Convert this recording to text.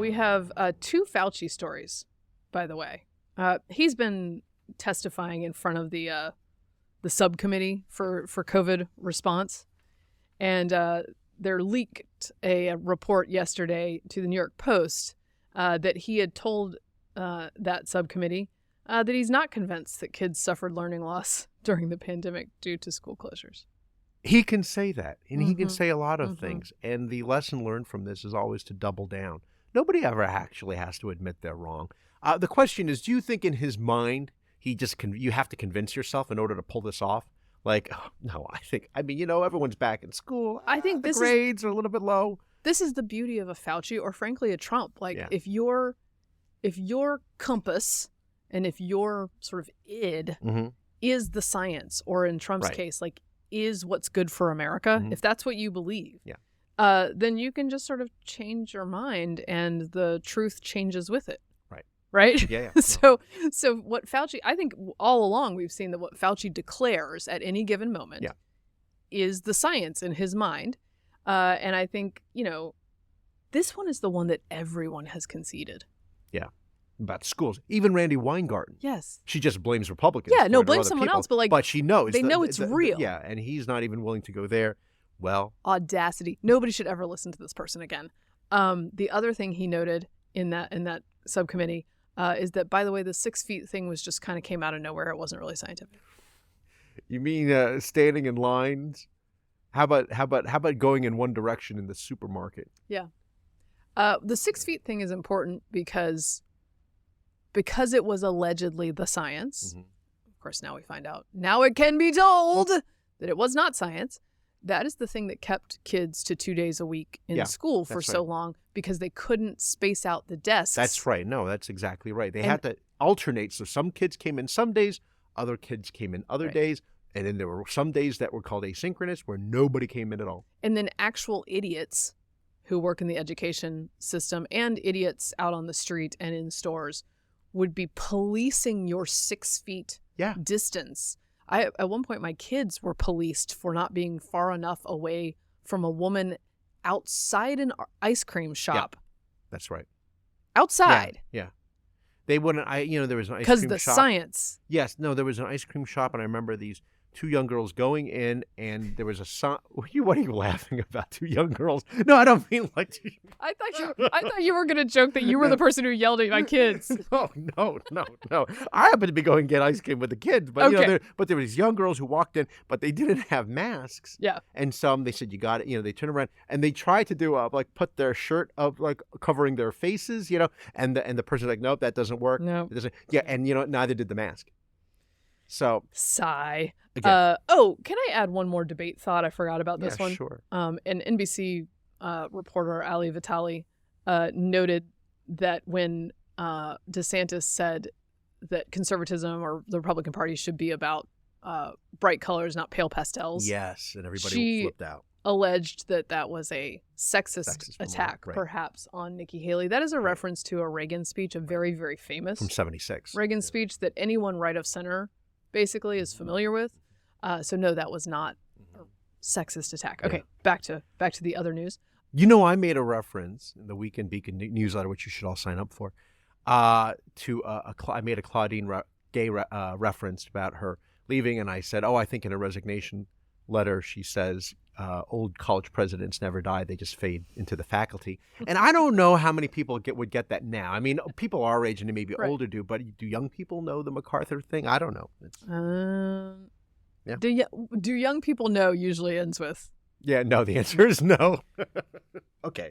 we have two Fauci stories, by the way. He's been testifying in front of the subcommittee for COVID response. And there leaked a report yesterday to the New York Post that he had told that subcommittee that he's not convinced that kids suffered learning loss during the pandemic due to school closures. He can say that, and he can say a lot of things. And the lesson learned from this is always to double down. Nobody ever actually has to admit they're wrong. The question is, do you think in his mind, you have to convince yourself in order to pull this off? Like, oh, no, everyone's back in school. I think the grades are a little bit low. This is the beauty of a Fauci or frankly a Trump. Like if your compass and if your sort of id is the science, or in Trump's case, like is what's good for America, if that's what you believe, then you can just sort of change your mind and the truth changes with it. Right? Yeah. So what Fauci, I think all along we've seen that what Fauci declares at any given moment is the science in his mind. And I think, this one is the one that everyone has conceded. Yeah. About schools. Even Randy Weingarten. Yes. She just blames Republicans. Yeah, no, blame someone else. But she knows. They know it's real. Yeah, and he's not even willing to go there. Well. Audacity. Nobody should ever listen to this person again. The other thing he noted in that subcommittee is that, by the way, the 6 feet thing was just kind of came out of nowhere. It wasn't really scientific. You mean standing in lines? How about going in one direction in the supermarket? Yeah. The 6 feet thing is important because it was allegedly the science. Of course, now we find out. Now it can be told that it was not science. That is the thing that kept kids to 2 days a week in school for so long, because they couldn't space out the desks. That's right. No, that's exactly right. They had to alternate. So some kids came in some days, other kids came in other days. And then there were some days that were called asynchronous where nobody came in at all. And then actual idiots who work in the education system and idiots out on the street and in stores would be policing your 6 feet distance. At one point, my kids were policed for not being far enough away from a woman outside an ice cream shop. Yeah, that's right. Outside. Yeah. They wouldn't. There was an ice cream shop. Because the science. Yes. No, there was an ice cream shop, and I remember these two young girls going in, and there was a sign. What are you laughing about? Two young girls? No, I don't mean like. I thought you were gonna joke that you were the person who yelled at my kids. No. I happened to be going to get ice cream with the kids, but but there were these young girls who walked in, but they didn't have masks. Yeah. And some they said you got it. They turned around and they tried to do put their shirt up covering their faces. And the person's like, nope, that doesn't work. No. It doesn't. Yeah, and neither did the mask. So sigh. Can I add one more debate thought? I forgot about this one. Sure. An NBC reporter, Ali Vitali, noted that when DeSantis said that conservatism or the Republican Party should be about bright colors, not pale pastels. Yes, and everybody flipped out. Alleged that was a sexist attack, perhaps, on Nikki Haley. That is a reference to a Reagan speech, a very, very famous from '76 Reagan speech that anyone right of center basically is familiar with. So no, that was not a sexist attack. Okay, back to the other news. I made a reference in the Weekend Beacon newsletter, which you should all sign up for. I made a Claudine Gay reference about her leaving, and I said, I think in a resignation letter she says, old college presidents never die; they just fade into the faculty. And I don't know how many people would get that now. I mean, people our age and maybe older do, but do young people know the MacArthur thing? I don't know. Yeah. Do young people know usually ends with? Yeah, no. The answer is no. Okay.